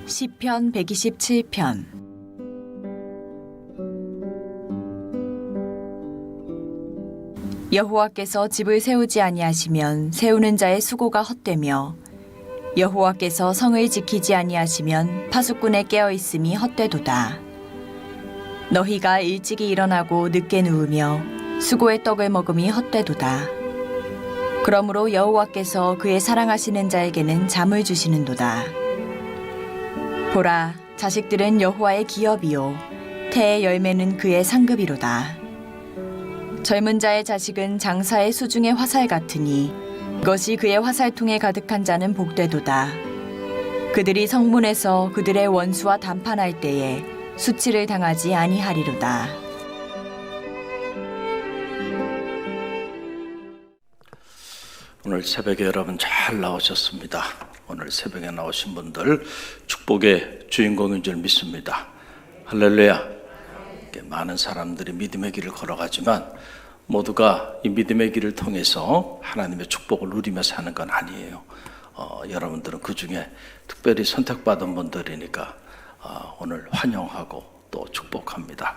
시편 127편. 여호와께서 집을 세우지 아니하시면 세우는 자의 수고가 헛되며 여호와께서 성을 지키지 아니하시면 파수꾼의 깨어 있음이 헛되도다. 너희가 일찍이 일어나고 늦게 누우며 수고의 떡을 먹음이 헛되도다. 그러므로 여호와께서 그의 사랑하시는 자에게는 잠을 주시는도다. 보라, 자식들은 여호와의 기업이요 태의 열매는 그의 상급이로다. 젊은 자의 자식은 장사의 수중의 화살 같으니 그것이 그의 화살통에 가득한 자는 복되도다. 그들이 성문에서 그들의 원수와 담판할 때에 수치를 당하지 아니하리로다. 오늘 새벽에 여러분 잘 나오셨습니다. 오늘 새벽에 나오신 분들 축복의 주인공인 줄 믿습니다. 할렐루야. 많은 사람들이 믿음의 길을 걸어가지만 모두가 이 믿음의 길을 통해서 하나님의 축복을 누리며 사는 건 아니에요. 여러분들은 그 중에 특별히 선택받은 분들이니까 오늘 환영하고 또 축복합니다.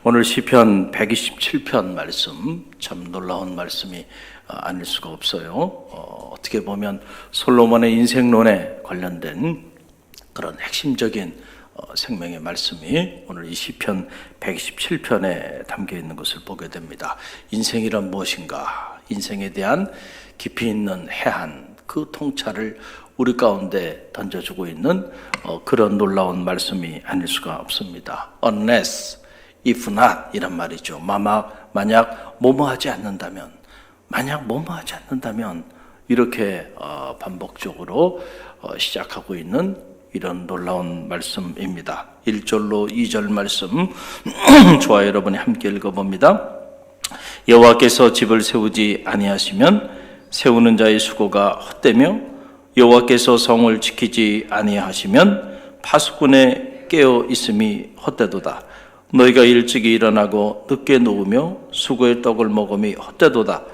오늘 시편 127편 말씀, 참 놀라운 말씀이 아닐 수가 없어요. 어떻게 보면 솔로몬의 인생론에 관련된 그런 핵심적인 생명의 말씀이 오늘 이 시편 127편에 담겨 있는 것을 보게 됩니다. 인생이란 무엇인가? 인생에 대한 깊이 있는 해안, 그 통찰을 우리 가운데 던져주고 있는 그런 놀라운 말씀이 아닐 수가 없습니다. Unless, if not 이란 말이죠. 만약 뭐뭐하지 않는다면, 이렇게 반복적으로 시작하고 있는 이런 놀라운 말씀입니다. 1절로 2절 말씀 저와 여러분이 함께 읽어봅니다. 여호와께서 집을 세우지 아니하시면 세우는 자의 수고가 헛되며 여호와께서 성을 지키지 아니하시면 파수꾼의 깨어 있음이 헛되도다. 너희가 일찍이 일어나고 늦게 누우며 수고의 떡을 먹음이 헛되도다.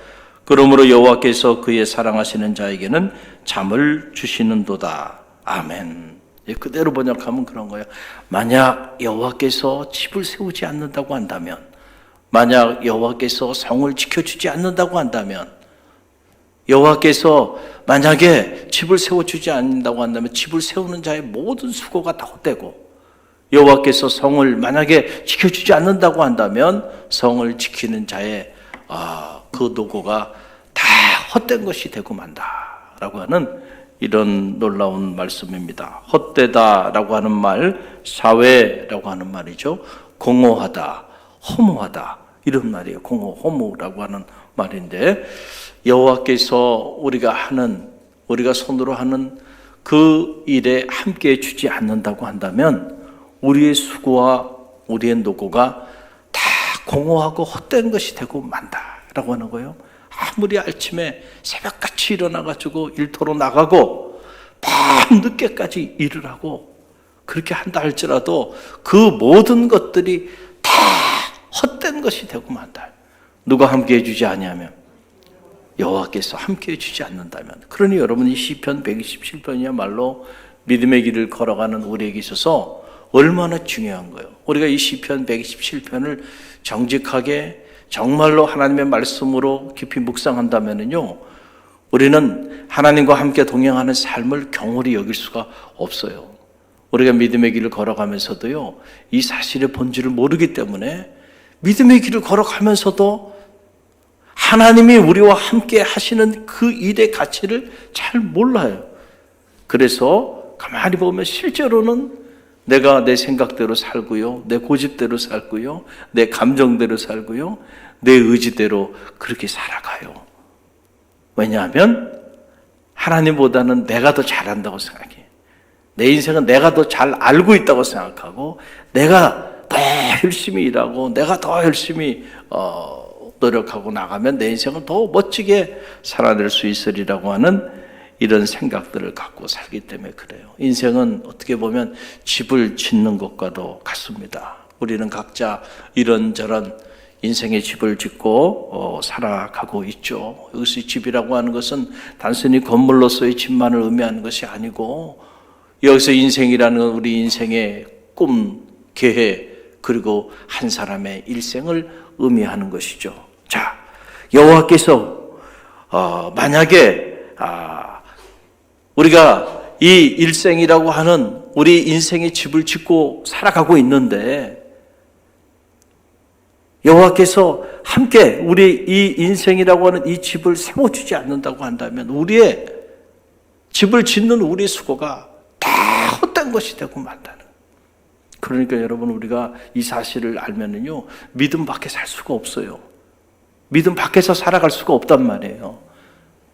그러므로 여호와께서 그의 사랑하시는 자에게는 잠을 주시는도다. 아멘. 그대로 번역하면 그런 거예요. 만약 여호와께서 집을 세우지 않는다고 한다면, 만약 여호와께서 성을 지켜주지 않는다고 한다면, 여호와께서 만약에 집을 세워주지 않는다고 한다면 집을 세우는 자의 모든 수고가 다 헛되고, 여호와께서 성을 만약에 지켜주지 않는다고 한다면 성을 지키는 자의 그 노고가 다 헛된 것이 되고 만다라고 하는 이런 놀라운 말씀입니다. 헛되다라고 하는 말, 사회라고 하는 말이죠. 공허하다, 허무하다 이런 말이에요. 공허, 허무라고 하는 말인데, 여호와께서 우리가 손으로 하는 그 일에 함께해 주지 않는다고 한다면 우리의 수고와 우리의 노고가 다 공허하고 헛된 것이 되고 만다라고 하는 거예요. 아무리 아침에 새벽같이 일어나가지고 일터로 나가고 밤늦게까지 일을 하고 그렇게 한다 할지라도 그 모든 것들이 다 헛된 것이 되고 만다. 누가 함께 해주지 아니하면, 여호와께서 함께 해주지 않는다면. 그러니 여러분, 이 시편 127편이야말로 믿음의 길을 걸어가는 우리에게 있어서 얼마나 중요한 거예요. 우리가 이 시편 127편을 정직하게 정말로 하나님의 말씀으로 깊이 묵상한다면요, 우리는 하나님과 함께 동행하는 삶을 경홀히 여길 수가 없어요. 우리가 믿음의 길을 걸어가면서도요, 이 사실의 본질을 모르기 때문에 믿음의 길을 걸어가면서도 하나님이 우리와 함께 하시는 그 일의 가치를 잘 몰라요. 그래서 가만히 보면 실제로는 내가 내 생각대로 살고요, 내 고집대로 살고요, 내 감정대로 살고요, 내 의지대로 그렇게 살아가요. 왜냐하면 하나님보다는 내가 더 잘한다고 생각해. 내 인생은 내가 더 잘 알고 있다고 생각하고, 내가 더 열심히 일하고 내가 더 열심히 노력하고 나가면 내 인생은 더 멋지게 살아낼 수 있으리라고 하는 이런 생각들을 갖고 살기 때문에 그래요. 인생은 어떻게 보면 집을 짓는 것과도 같습니다. 우리는 각자 이런저런 인생의 집을 짓고 살아가고 있죠. 여기서 집이라고 하는 것은 단순히 건물로서의 집만을 의미하는 것이 아니고 여기서 인생이라는 건 우리 인생의 꿈, 계획, 그리고 한 사람의 일생을 의미하는 것이죠. 자, 여호와께서 만약에 우리가 이 일생이라고 하는 우리 인생의 집을 짓고 살아가고 있는데 여호와께서 함께 우리 이 인생이라고 하는 이 집을 세워주지 않는다고 한다면 우리의 집을 짓는 우리의 수고가 다 헛된 것이 되고 만다는. 그러니까 여러분, 우리가 이 사실을 알면은요, 믿음 밖에 살 수가 없어요. 믿음 밖에서 살아갈 수가 없단 말이에요.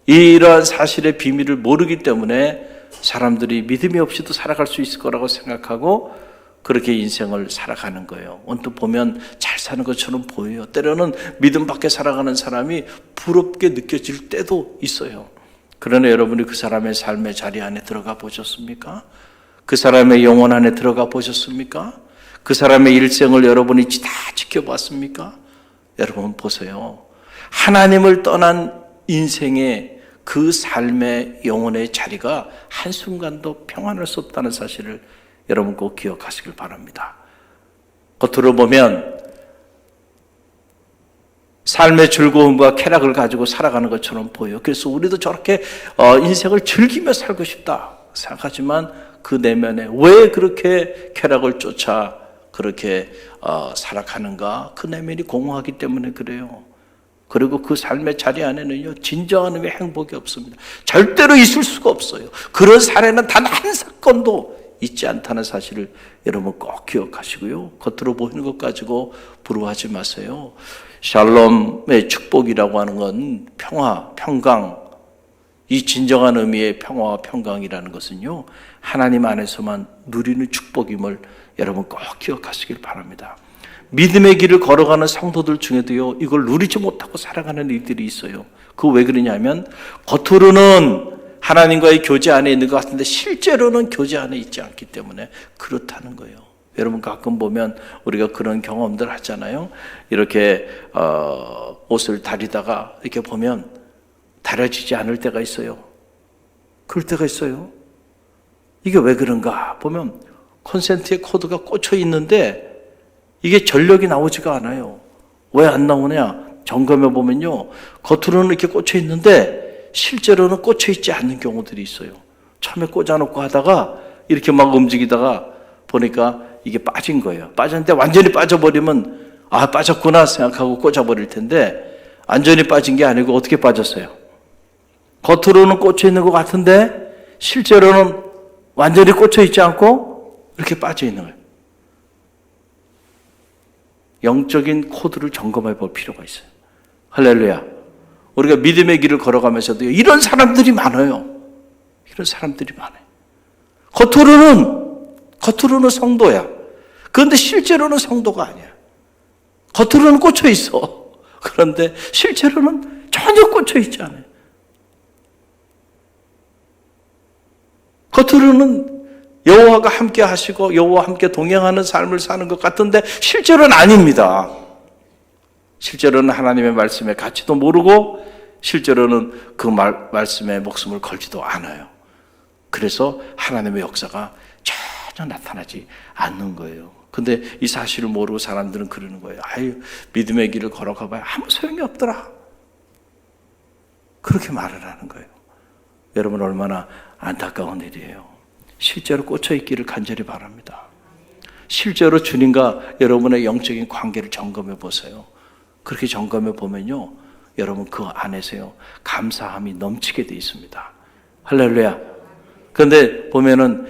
이러한 사실의 비밀을 모르기 때문에 사람들이 믿음이 없이도 살아갈 수 있을 거라고 생각하고 그렇게 인생을 살아가는 거예요. 언뜻 보면 잘 사는 것처럼 보여요. 때로는 믿음 밖에 살아가는 사람이 부럽게 느껴질 때도 있어요. 그러나 여러분이 그 사람의 삶의 자리 안에 들어가 보셨습니까? 그 사람의 영혼 안에 들어가 보셨습니까? 그 사람의 일생을 여러분이 다 지켜봤습니까? 여러분 보세요. 하나님을 떠난 인생의 그 삶의 영혼의 자리가 한순간도 평안할 수 없다는 사실을 여러분 꼭 기억하시길 바랍니다. 겉으로 보면 삶의 즐거움과 쾌락을 가지고 살아가는 것처럼 보여요. 그래서 우리도 저렇게 인생을 즐기며 살고 싶다 생각하지만 그 내면에 왜 그렇게 쾌락을 쫓아 그렇게 살아가는가? 그 내면이 공허하기 때문에 그래요. 그리고 그 삶의 자리 안에는요, 진정한 의미의 행복이 없습니다. 절대로 있을 수가 없어요. 그런 사례는 단 한 사건도 있지 않다는 사실을 여러분 꼭 기억하시고요. 겉으로 보이는 것 가지고 부러워하지 마세요. 샬롬의 축복이라고 하는 건 평화, 평강, 이 진정한 의미의 평화와 평강이라는 것은요, 하나님 안에서만 누리는 축복임을 여러분 꼭 기억하시길 바랍니다. 믿음의 길을 걸어가는 성도들 중에도요, 이걸 누리지 못하고 살아가는 이들이 있어요. 그거 왜 그러냐면 겉으로는 하나님과의 교제 안에 있는 것 같은데 실제로는 교제 안에 있지 않기 때문에 그렇다는 거예요. 여러분 가끔 보면 우리가 그런 경험들 하잖아요. 이렇게 옷을 다리다가 이렇게 보면 다려지지 않을 때가 있어요. 그럴 때가 있어요. 이게 왜 그런가 보면 콘센트에 코드가 꽂혀 있는데 이게 전력이 나오지가 않아요. 왜 안 나오냐? 점검해 보면요, 겉으로는 이렇게 꽂혀 있는데 실제로는 꽂혀 있지 않는 경우들이 있어요. 처음에 꽂아놓고 하다가 이렇게 막 움직이다가 보니까 이게 빠진 거예요. 빠졌는데 완전히 빠져버리면 빠졌구나 생각하고 꽂아버릴 텐데 완전히 빠진 게 아니고 어떻게 빠졌어요? 겉으로는 꽂혀 있는 것 같은데 실제로는 완전히 꽂혀 있지 않고 이렇게 빠져 있는 거예요. 영적인 코드를 점검해 볼 필요가 있어요. 할렐루야. 우리가 믿음의 길을 걸어가면서도 이런 사람들이 많아요. 이런 사람들이 많아요. 겉으로는 성도야. 그런데 실제로는 성도가 아니야. 겉으로는 꽂혀 있어. 그런데 실제로는 전혀 꽂혀 있지 않아요. 겉으로는 여호와가 함께 하시고 여호와와 함께 동행하는 삶을 사는 것 같은데 실제로는 아닙니다. 실제로는 하나님의 말씀의 가치도 모르고 실제로는 그 말씀에 목숨을 걸지도 않아요. 그래서 하나님의 역사가 전혀 나타나지 않는 거예요. 근데 이 사실을 모르고 사람들은 그러는 거예요. 믿음의 길을 걸어가봐야 아무 소용이 없더라. 그렇게 말을 하는 거예요. 여러분 얼마나 안타까운 일이에요. 실제로 꽂혀 있기를 간절히 바랍니다. 실제로 주님과 여러분의 영적인 관계를 점검해 보세요. 그렇게 점검해 보면요, 여러분 그 안에서요 감사함이 넘치게 돼 있습니다. 할렐루야. 그런데 보면은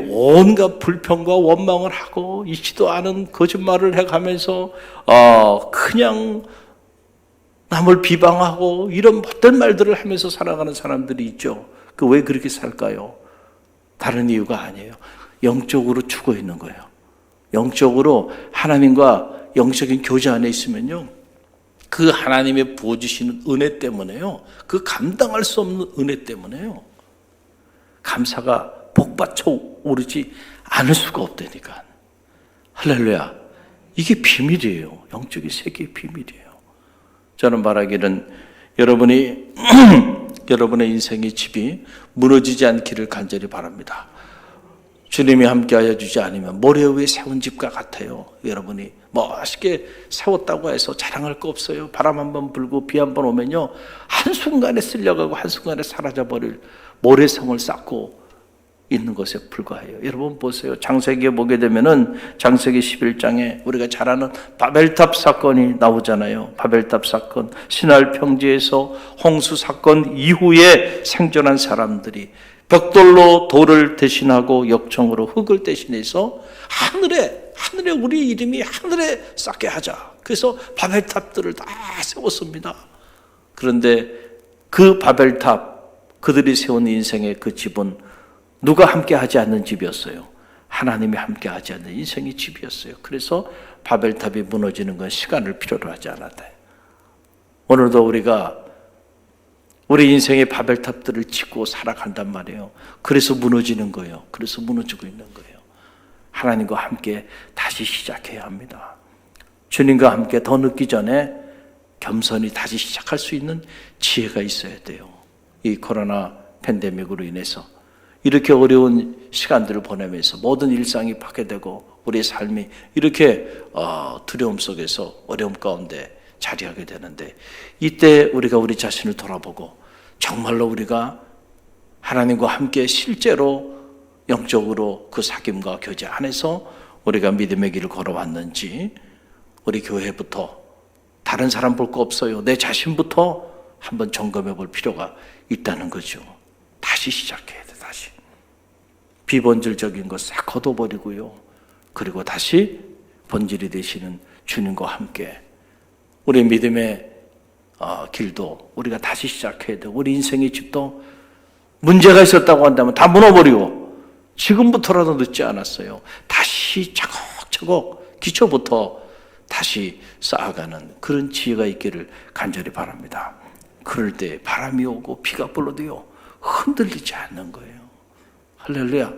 온갖 불평과 원망을 하고 있지도 않은 거짓말을 해가면서 그냥 남을 비방하고 이런 못된 말들을 하면서 살아가는 사람들이 있죠. 그 왜 그렇게 살까요? 다른 이유가 아니에요. 영적으로 죽어 있는 거예요. 영적으로 하나님과 영적인 교제 안에 있으면요, 그 하나님의 부어주시는 은혜 때문에요, 그 감당할 수 없는 은혜 때문에요, 감사가 복받쳐 오르지 않을 수가 없다니까. 할렐루야. 이게 비밀이에요. 영적인 세계의 비밀이에요. 저는 말하기는 여러분의 인생의 집이 무너지지 않기를 간절히 바랍니다. 주님이 함께하여 주지 않으면 모래 위에 세운 집과 같아요. 여러분이 멋있게 세웠다고 해서 자랑할 거 없어요. 바람 한번 불고 비 한번 오면요, 한순간에 쓸려가고 한순간에 사라져버릴 모래성을 쌓고 있는 것에 불과해요. 여러분 보세요. 창세기에 보게 되면은 창세기 11장에 우리가 잘 아는 바벨탑 사건이 나오잖아요. 바벨탑 사건, 신할 평지에서 홍수 사건 이후에 생존한 사람들이 벽돌로 돌을 대신하고 역청으로 흙을 대신해서 하늘에 우리 이름이 하늘에 쌓게 하자. 그래서 바벨탑들을 다 세웠습니다. 그런데 그 바벨탑, 그들이 세운 인생의 그 집은 누가 함께 하지 않는 집이었어요. 하나님이 함께 하지 않는 인생의 집이었어요. 그래서 바벨탑이 무너지는 건 시간을 필요로 하지 않았다. 오늘도 우리가 우리 인생의 바벨탑들을 짓고 살아간단 말이에요. 그래서 무너지는 거예요. 그래서 무너지고 있는 거예요. 하나님과 함께 다시 시작해야 합니다. 주님과 함께 더 늦기 전에 겸손히 다시 시작할 수 있는 지혜가 있어야 돼요. 이 코로나 팬데믹으로 인해서 이렇게 어려운 시간들을 보내면서 모든 일상이 파괴되고 우리의 삶이 이렇게 두려움 속에서 어려움 가운데 자리하게 되는데, 이때 우리가 우리 자신을 돌아보고 정말로 우리가 하나님과 함께 실제로 영적으로 그 사귐과 교제 안에서 우리가 믿음의 길을 걸어왔는지, 우리 교회부터 다른 사람 볼 거 없어요. 내 자신부터 한번 점검해 볼 필요가 있다는 거죠. 다시 시작해야 돼. 다시 비본질적인 것 싹 걷어버리고요. 그리고 다시 본질이 되시는 주님과 함께 우리 믿음의 길도 우리가 다시 시작해야 돼. 우리 인생의 집도 문제가 있었다고 한다면 다 무너버리고 지금부터라도 늦지 않았어요. 다시 차곡차곡 기초부터 다시 쌓아가는 그런 지혜가 있기를 간절히 바랍니다. 그럴 때 바람이 오고 비가 불어도요, 흔들리지 않는 거예요. 할렐루야.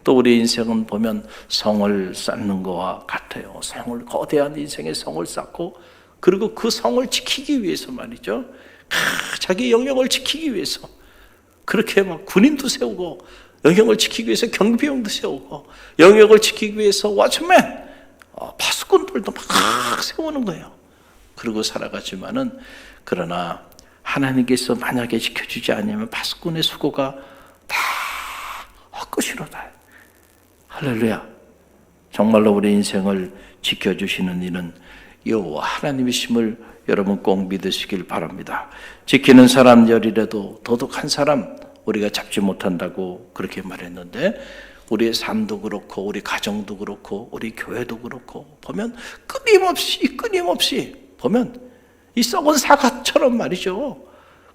또 우리 인생은 보면 성을 쌓는 것과 같아요. 성을, 거대한 인생의 성을 쌓고, 그리고 그 성을 지키기 위해서 말이죠, 자기 영역을 지키기 위해서 그렇게 막 군인도 세우고, 영역을 지키기 위해서 경비병도 세우고, 영역을 지키기 위해서 워치맨, 파수꾼들도 막 세우는 거예요. 그러고 살아가지만은, 그러나 하나님께서 만약에 지켜주지 않으면 파수꾼의 수고가 다 헛것이로다. 할렐루야. 정말로 우리 인생을 지켜주시는 이는 여호와 하나님이심을 여러분 꼭 믿으시길 바랍니다. 지키는 사람 열이라도 도둑한 사람 우리가 잡지 못한다고 그렇게 말했는데, 우리의 삶도 그렇고 우리 가정도 그렇고 우리 교회도 그렇고 보면 끊임없이 보면 이 썩은 사과처럼 말이죠,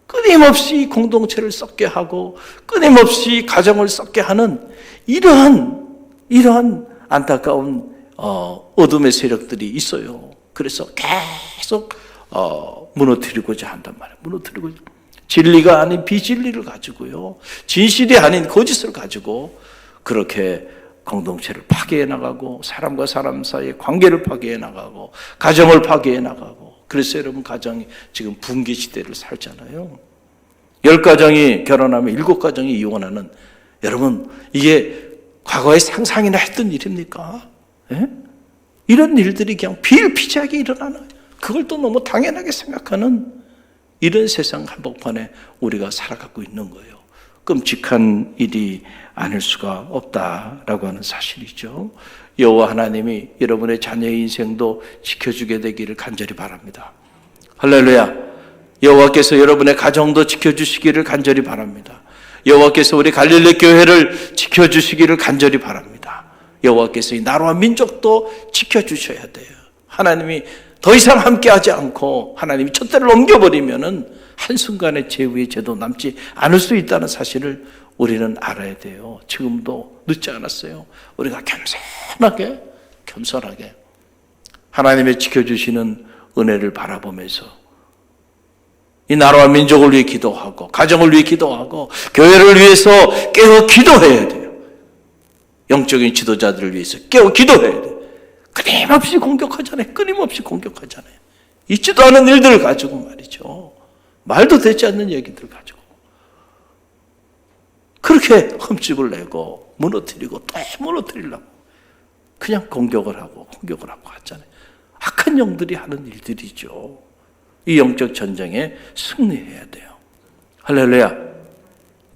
끊임없이 공동체를 썩게 하고 끊임없이 가정을 썩게 하는 이러한 안타까운 어둠의 세력들이 있어요. 그래서 계속 무너뜨리고자 한단 말이에요. 무너뜨리고, 진리가 아닌 비진리를 가지고요, 진실이 아닌 거짓을 가지고 그렇게 공동체를 파괴해 나가고 사람과 사람 사이의 관계를 파괴해 나가고 가정을 파괴해 나가고. 그래서 여러분 가정이 지금 붕괴 시대를 살잖아요. 10가정이 결혼하면 7가정이 이혼하는, 여러분 이게 과거에 상상이나 했던 일입니까? 예? 이런 일들이 그냥 비일비재하게 일어나는, 그걸 또 너무 당연하게 생각하는 이런 세상 한복판에 우리가 살아가고 있는 거예요. 끔찍한 일이 아닐 수가 없다라고 하는 사실이죠. 여호와 하나님이 여러분의 자녀의 인생도 지켜주게 되기를 간절히 바랍니다. 할렐루야. 여호와께서 여러분의 가정도 지켜주시기를 간절히 바랍니다. 여호와께서 우리 갈릴리 교회를 지켜주시기를 간절히 바랍니다. 여호와께서 이 나라와 민족도 지켜주셔야 돼요. 하나님이 더 이상 함께하지 않고 하나님이 촛대를 옮겨버리면은 한순간에 죄위의 죄도 남지 않을 수 있다는 사실을 우리는 알아야 돼요. 지금도 늦지 않았어요. 우리가 겸손하게 하나님의 지켜주시는 은혜를 바라보면서 이 나라와 민족을 위해 기도하고 가정을 위해 기도하고 교회를 위해서 깨어 기도해야 돼요. 영적인 지도자들을 위해서 깨어 기도해야 돼요. 끊임없이 공격하잖아요. 있지도 않은 일들을 가지고 말이죠. 말도 되지 않는 얘기들을 가지고 그렇게 이렇게 흠집을 내고 무너뜨리고 또 무너뜨리려고 그냥 공격을 하고 하잖아요. 악한 영들이 하는 일들이죠. 이 영적 전쟁에 승리해야 돼요. 할렐루야.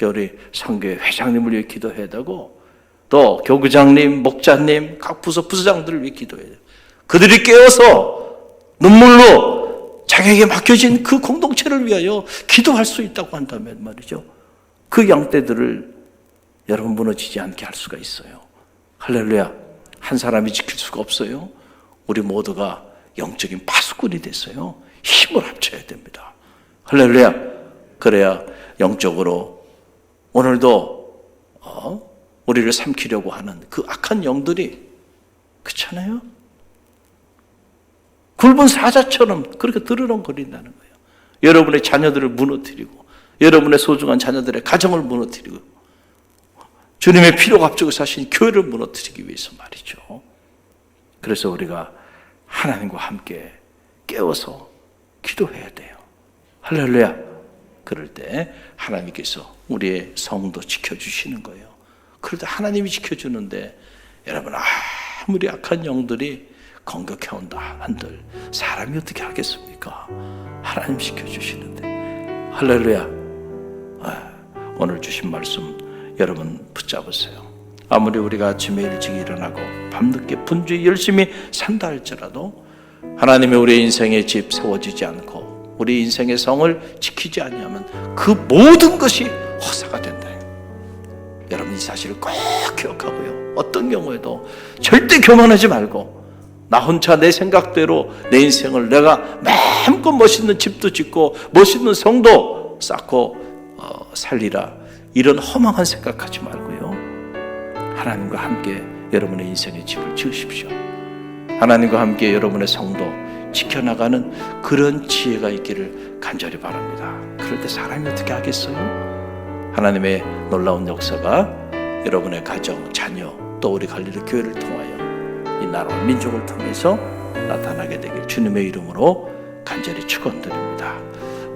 우리 상교회 회장님을 위해 기도해야 되고 또 교구장님, 목자님, 각 부서 부서장들을 위해 기도해야 돼요. 그들이 깨어서 눈물로 자기에게 맡겨진 그 공동체를 위하여 기도할 수 있다고 한다면 말이죠. 그 양떼들을 여러분 무너지지 않게 할 수가 있어요. 할렐루야. 한 사람이 지킬 수가 없어요. 우리 모두가 영적인 파수꾼이 됐어요. 힘을 합쳐야 됩니다. 할렐루야. 그래야 영적으로 오늘도 우리를 삼키려고 하는 그 악한 영들이 그렇잖아요. 굵은 사자처럼 그렇게 드러렁거린다는 거예요. 여러분의 자녀들을 무너뜨리고 여러분의 소중한 자녀들의 가정을 무너뜨리고 주님의 피로 앞주고 사신 교회를 무너뜨리기 위해서 말이죠. 그래서 우리가 하나님과 함께 깨워서 기도해야 돼요. 할렐루야. 그럴 때 하나님께서 우리의 성도 지켜주시는 거예요. 그럴 때 하나님이 지켜주는데 여러분 아무리 악한 영들이 공격해온다 한들 사람이 어떻게 하겠습니까? 하나님 지켜주시는데. 할렐루야. 오늘 주신 말씀 여러분 붙잡으세요. 아무리 우리가 아침에 일찍 일어나고 밤늦게 분주히 열심히 산다 할지라도 하나님의 우리의 인생의 집 세워지지 않고 우리 인생의 성을 지키지 아니하면 그 모든 것이 허사가 된다. 여러분 이 사실을 꼭 기억하고요. 어떤 경우에도 절대 교만하지 말고 나 혼자 내 생각대로 내 인생을 내가 마음껏 멋있는 집도 짓고 멋있는 성도 쌓고 살리라. 이런 허망한 생각하지 말고요. 하나님과 함께 여러분의 인생의 집을 지으십시오. 하나님과 함께 여러분의 성도 지켜나가는 그런 지혜가 있기를 간절히 바랍니다. 그럴 때 사람이 어떻게 하겠어요? 하나님의 놀라운 역사가 여러분의 가정, 자녀, 또 우리 갈릴리 교회를 통하여 이 나라와 민족을 통해서 나타나게 되길 주님의 이름으로 간절히 축원드립니다.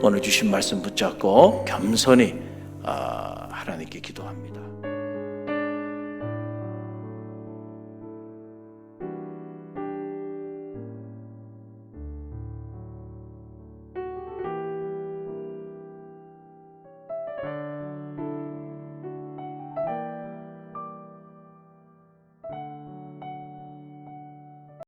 오늘 주신 말씀 붙잡고 겸손히 하나님께 기도합니다.